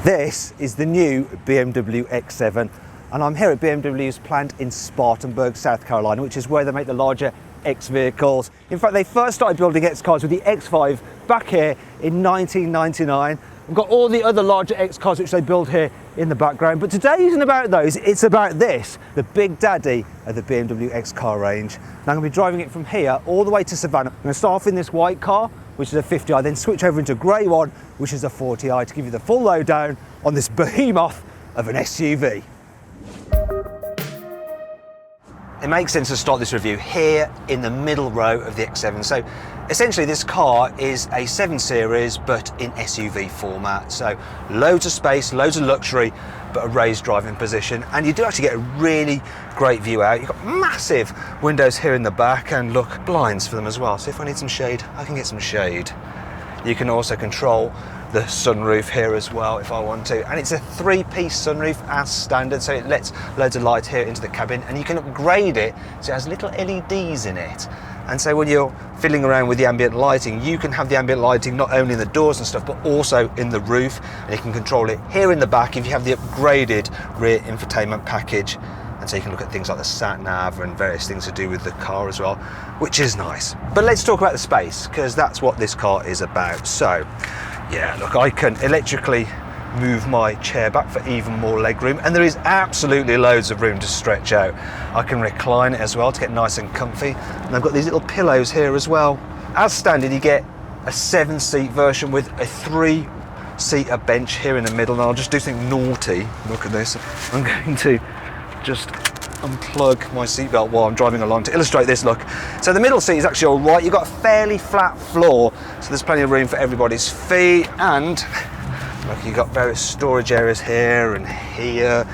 This is the new BMW X7, and I'm here at BMW's plant in Spartanburg, South Carolina, which is where they make the larger X vehicles. In fact, they first started building X cars with the X5 back here in 1999. We've got all the other larger X cars which they build here in the background, but today isn't about those, it's about this, the big daddy of the BMW X car range. Now I'm going to be driving it from here all the way to Savannah. I'm going to start off in this white car, which is a 50i, then switch over into a grey one, which is a 40i, to give you the full lowdown on this behemoth of an SUV. It makes sense to start this review here in the middle row of the X7. So essentially this car is a 7 Series but in SUV format. So loads of space, loads of luxury, but a raised driving position. And you do actually get a really great view out. You've got massive windows here in the back and look, blinds for them as well. So if I need some shade, I can get some shade. You can also control the sunroof here as well if I want to, and it's a 3-piece sunroof as standard, so it lets loads of light here into the cabin, and you can upgrade it so it has little LEDs in it. And so when you're fiddling around with the ambient lighting, you can have the ambient lighting not only in the doors and stuff, but also in the roof, and you can control it here in the back if you have the upgraded rear infotainment package. And so you can look at things like the sat nav and various things to do with the car as well, which is nice. But let's talk about the space, because that's what this car is about. So yeah, look, I can electrically move my chair back for even more leg room, and there is absolutely loads of room to stretch out. I can recline it as well to get nice and comfy, and I've got these little pillows here as well. As standard, you get a 7-seat version with a 3-seater bench here in the middle, and I'll just do something naughty. Look at this. I'm going to just unplug my seatbelt while I'm driving along to illustrate this. Look, so the middle seat is actually all right. You've got a fairly flat floor, so there's plenty of room for everybody's feet, and look, you've got various storage areas here and here.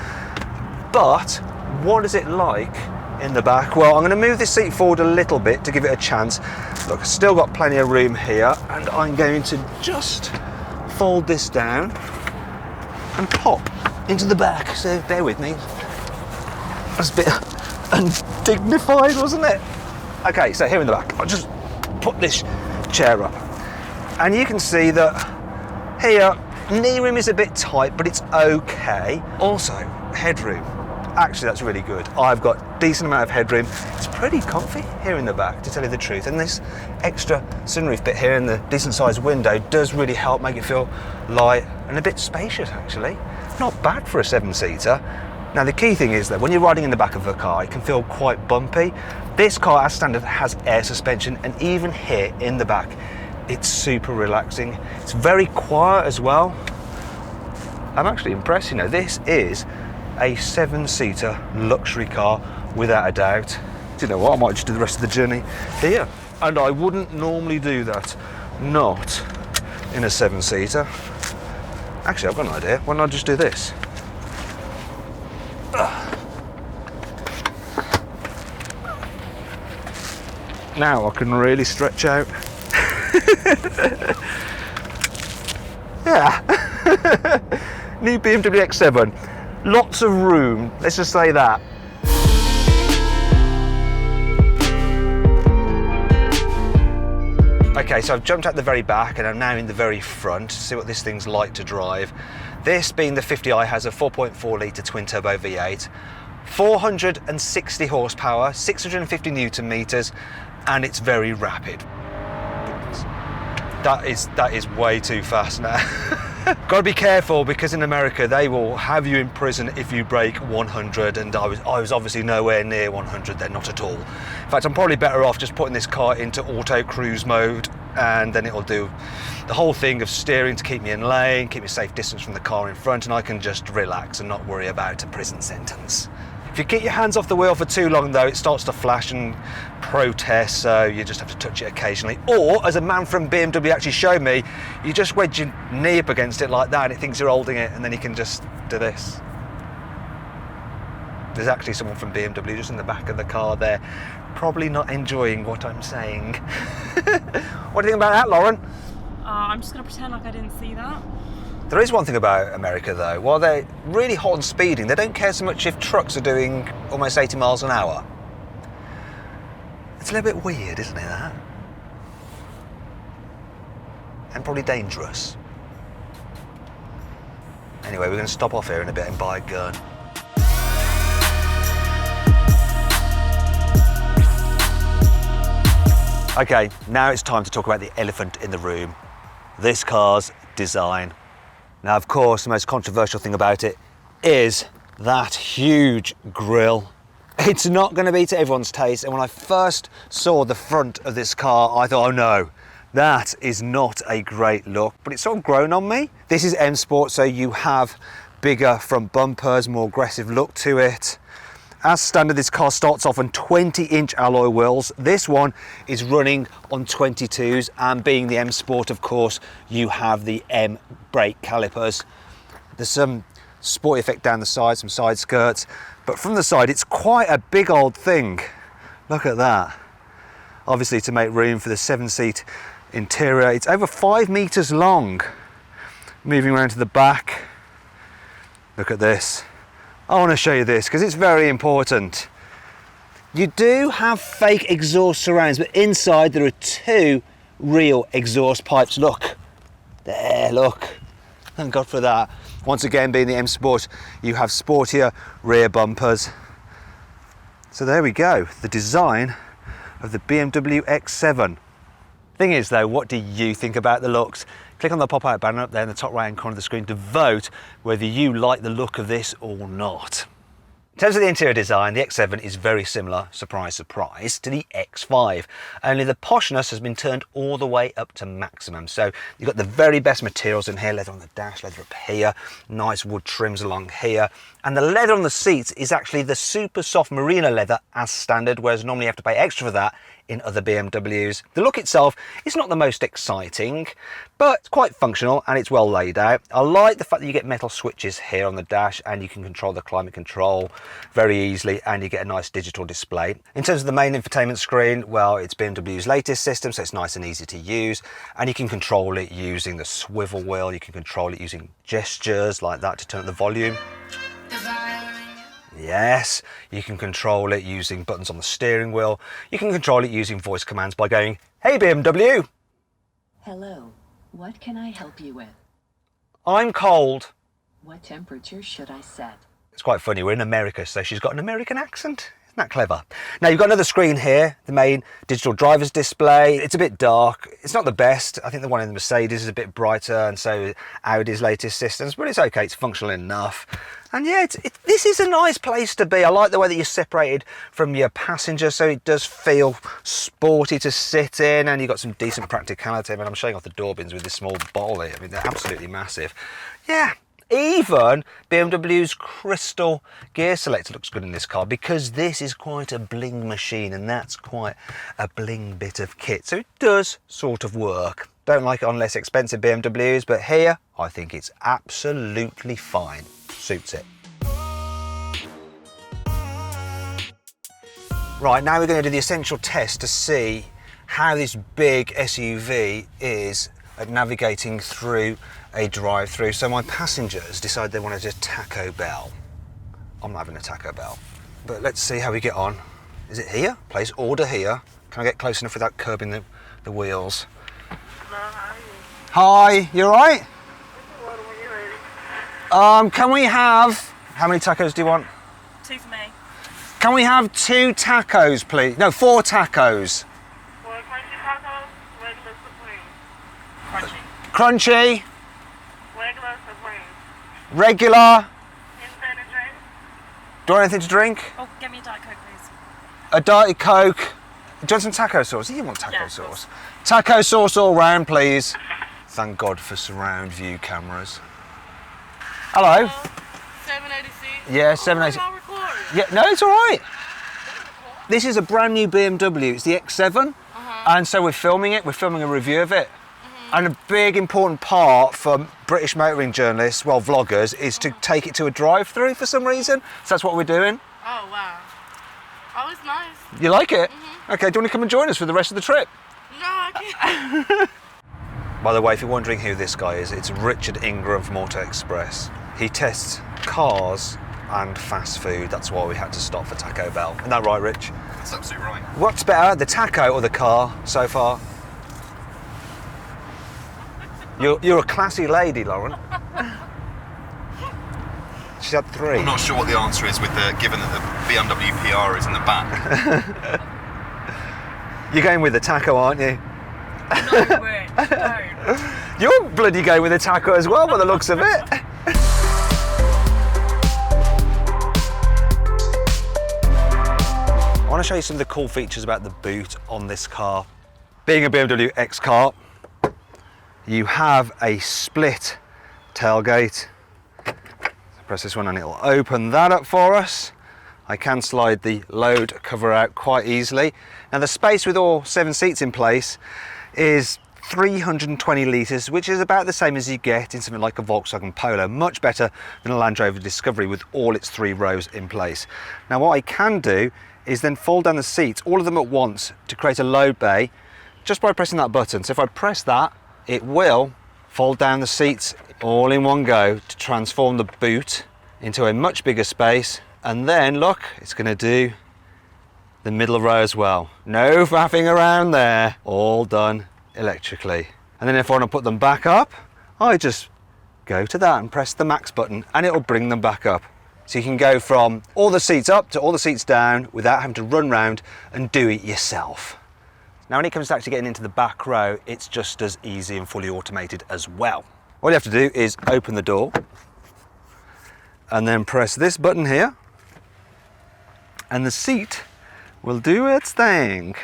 But what is it like in the back? Well, I'm going to move this seat forward a little bit to give it a chance. Look, I've still got plenty of room here, and I'm going to just fold this down and pop into the back, so bear with me. That's a bit undignified, wasn't it? Okay, so here in the back, I'll just put this chair up. And you can see that here, knee room is a bit tight, but it's okay. Also, headroom. Actually, that's really good. I've got a decent amount of headroom. It's pretty comfy here in the back, to tell you the truth. And this extra sunroof bit here and the decent sized window does really help make it feel light and a bit spacious, actually. Not bad for a 7-seater. Now the key thing is that when you're riding in the back of a car, it can feel quite bumpy. This car, as standard, has air suspension, and even here in the back, it's super relaxing. It's very quiet as well. I'm actually impressed, you know, this is a 7-seater luxury car without a doubt. Do you know what, I might just do the rest of the journey here. And I wouldn't normally do that, not in a 7-seater. Actually, I've got an idea. Why not just do this? Now I can really stretch out. Yeah. New BMW X7. Lots of room, let's just say that. Okay, so I've jumped out the very back and I'm now in the very front to see what this thing's like to drive. This, being the 50i, has a 4.4 litre twin turbo V8, 460 horsepower, 650 newton meters, and it's very rapid. That is way too fast now. Got to be careful, because in America they will have you in prison if you break 100, and I was obviously nowhere near 100 there, not at all. In fact, I'm probably better off just putting this car into auto cruise mode, and then it'll do the whole thing of steering to keep me in lane, keep me a safe distance from the car in front, and I can just relax and not worry about a prison sentence. If you keep your hands off the wheel for too long though, it starts to flash and protest, so you just have to touch it occasionally. Or, as a man from BMW actually showed me, you just wedge your knee up against it like that and it thinks you're holding it, and then you can just do this. There's actually someone from BMW just in the back of the car there, probably not enjoying what I'm saying. What do you think about that, Lauren? I'm just going to pretend like I didn't see that. There is one thing about America though, while they're really hot on speeding, they don't care so much if trucks are doing almost 80 miles an hour. It's a little bit weird, isn't it, that? And probably dangerous. Anyway, we're going to stop off here in a bit and buy a gun. Okay, now it's time to talk about the elephant in the room. This car's design. Now, of course, the most controversial thing about it is that huge grille. It's not going to be to everyone's taste, and when I first saw the front of this car, I thought, oh no, that is not a great look, but it's sort of grown on me. This is M Sport, so you have bigger front bumpers, more aggressive look to it. As standard, this car starts off on 20-inch alloy wheels. This one is running on 22s, and being the M Sport, of course, you have the M brake calipers. There's some sporty effect down the side, some side skirts, but from the side, it's quite a big old thing. Look at that. Obviously, to make room for the 7-seat interior. It's over 5 meters long. Moving around to the back, look at this. I want to show you this because it's very important. You do have fake exhaust surrounds, but inside there are 2 real exhaust pipes. Look, there, look. Thank God for that. Once again, being the M Sport, you have sportier rear bumpers. So there we go, the design of the BMW X7. Thing is though, what do you think about the looks? Click on the pop-out banner up there in the top right hand corner of the screen to vote whether you like the look of this or not. In terms of the interior design, the X7 is very similar, surprise, surprise, to the X5. Only the poshness has been turned all the way up to maximum. So you've got the very best materials in here, leather on the dash, leather up here, nice wood trims along here. And the leather on the seats is actually the super soft merino leather as standard, whereas normally you have to pay extra for that in other BMWs. The look itself is not the most exciting, but it's quite functional and it's well laid out. I like the fact that you get metal switches here on the dash and you can control the climate control very easily and you get a nice digital display. In terms of the main infotainment screen, well, it's BMW's latest system, so it's nice and easy to use, and you can control it using the swivel wheel, you can control it using gestures like that to turn up the volume. Yes, you can control it using buttons on the steering wheel. You can control it using voice commands by going, "Hey BMW." Hello, what can I help you with? I'm cold. What temperature should I set? It's quite funny, we're in America, so she's got an American accent. Isn't that clever? Now you've got another screen here, the main digital driver's display. It's a bit dark. It's not the best. I think the one in the Mercedes is a bit brighter, and so Audi's latest systems, but it's okay, it's functional enough. And yeah, this is a nice place to be. I like the way that you're separated from your passenger, so it does feel sporty to sit in, and you've got some decent practicality. I mean, I'm showing off the door bins with this small bottle here. I mean, they're absolutely massive. Yeah. Even BMW's crystal gear selector looks good in this car because this is quite a bling machine and that's quite a bling bit of kit. So it does sort of work. Don't like it on less expensive BMWs, but here I think it's absolutely fine. Suits it. Right, now we're going to do the essential test to see how this big SUV is at navigating through a drive-through. So my passengers decide they want to just Taco Bell. I'm not having a Taco Bell, but let's see how we get on. Is it here? Place order here. Can I get close enough without curbing the wheels? Hi, you all right? Can we have, how many tacos do you want? 2 for me. Can we have 2 tacos, please? No, 4 tacos. Well, crunchy tacos, regular supreme. Crunchy. Crunchy. Regular supreme. Regular. Anything to drink? Do you want anything to drink? Oh, get me a Diet Coke, please. A Diet Coke. Do you want some taco sauce? You want taco Yeah, of sauce. course. Taco sauce all round, please. Thank God for surround view cameras. Hello. 786. Yeah, 786. I'm not recording. Yeah, no, it's all right. This is a brand new BMW. It's the X7, and so we're filming it. We're filming a review of it. And a big important part for British motoring journalists, well, vloggers, is to take it to a drive-through for some reason. So that's what we're doing. Oh, wow. Oh, it's nice. You like it? Okay, do you want to come and join us for the rest of the trip? No, I can't. By the way, if you're wondering who this guy is, it's Richard Ingram from Auto Express. He tests cars and fast food. That's why we had to stop for Taco Bell. Isn't that right, Rich? That's absolutely right. What's better, the taco or the car so far? You're a classy lady, Lauren. She's had 3. I'm not sure what the answer is with the, given that the BMW PR is in the back. You're going with the taco, aren't you? No way. No. You're bloody going with the taco as well by the looks of it. I want to show you some of the cool features about the boot on this car. Being a BMW X car, you have a split tailgate. So press this one and it'll open that up for us. I can slide the load cover out quite easily. Now the space with all 7 seats in place is 320 litres, which is about the same as you get in something like a Volkswagen Polo. Much better than a Land Rover Discovery with all its 3 rows in place. Now what I can do is then fold down the seats, all of them at once, to create a load bay just by pressing that button. So if I press that, it will fold down the seats all in one go to transform the boot into a much bigger space. And then look, it's going to do the middle row as well. No faffing around there, all done electrically. And then if I want to put them back up, I just go to that and press the max button and it'll bring them back up. So you can go from all the seats up to all the seats down without having to run round and do it yourself. Now when it comes to actually getting into the back row, it's just as easy and fully automated as well. All you have to do is open the door and then press this button here and the seat will do its thing.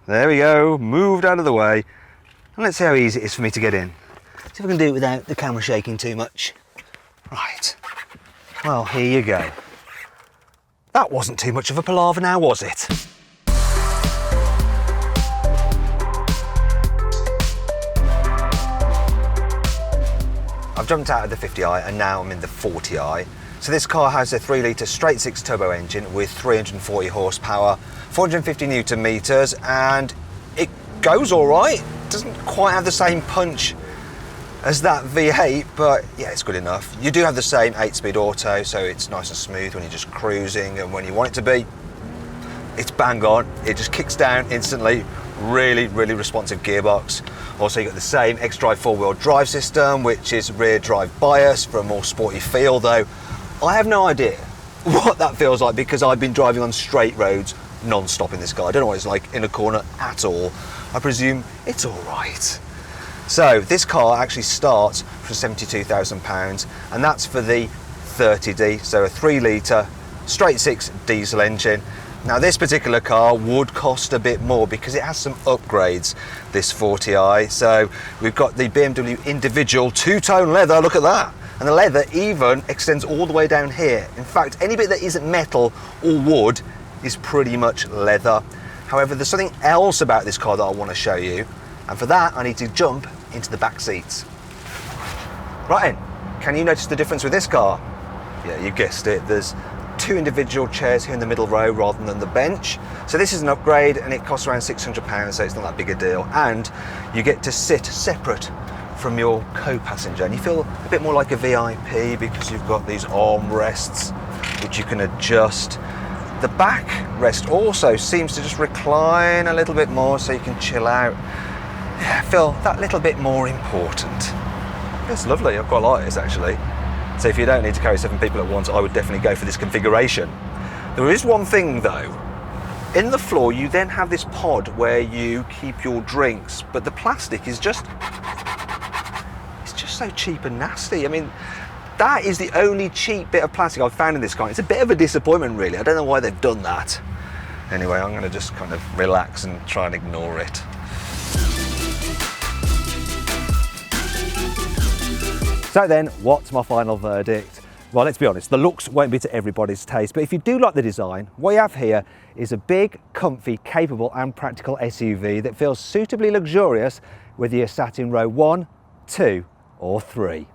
There we go, moved out of the way. And let's see how easy it is for me to get in. See if I can do it without the camera shaking too much. Right, well, here you go. That wasn't too much of a palaver now, was it? I've jumped out of the 50i and now I'm in the 40i. So this car has a 3-litre straight 6 turbo engine with 340 horsepower, 450 newton meters, and it goes all right. It doesn't quite have the same punch as that V8, but yeah, it's good enough. You do have the same 8-speed auto, so it's nice and smooth when you're just cruising, and when you want it to be, it's bang on. It just kicks down instantly. Really, really responsive gearbox. Also, you got the same X-Drive 4-wheel drive system, which is rear drive bias for a more sporty feel, though I have no idea what that feels like because I've been driving on straight roads non-stop in this car. I don't know what it's like in a corner at all. I presume it's all right. So this car actually starts for £72,000, and that's for the 30D, so a 3-litre straight 6 diesel engine. Now this particular car would cost a bit more because it has some upgrades, this 40i. So we've got the BMW individual 2-tone leather, look at that. And the leather even extends all the way down here. In fact, any bit that isn't metal or wood is pretty much leather. However, there's something else about this car that I want to show you. And for that, I need to jump into the back seats. Right then, can you notice the difference with this car? Yeah, you guessed it. There's 2 individual chairs here in the middle row rather than the bench. So this is an upgrade and it costs around £600, so it's not that big a deal. And you get to sit separate from your co-passenger, and you feel a bit more like a VIP because you've got these armrests which you can adjust. The back rest also seems to just recline a little bit more so you can chill out. Yeah, feel that little bit more important. It's lovely, I quite like this actually. So if you don't need to carry 7 people at once, I would definitely go for this configuration. There is one thing though. In the floor, you then have this pod where you keep your drinks, but the plastic is just so cheap and nasty. I mean, that is the only cheap bit of plastic I've found in this car. It's a bit of a disappointment really. I don't know why they've done that. Anyway, I'm going to just kind of relax and try and ignore it. So then, what's my final verdict? Well, let's be honest, the looks won't be to everybody's taste, but if you do like the design, what you have here is a big, comfy, capable and practical SUV that feels suitably luxurious whether you're sat in row 1, 2 or 3.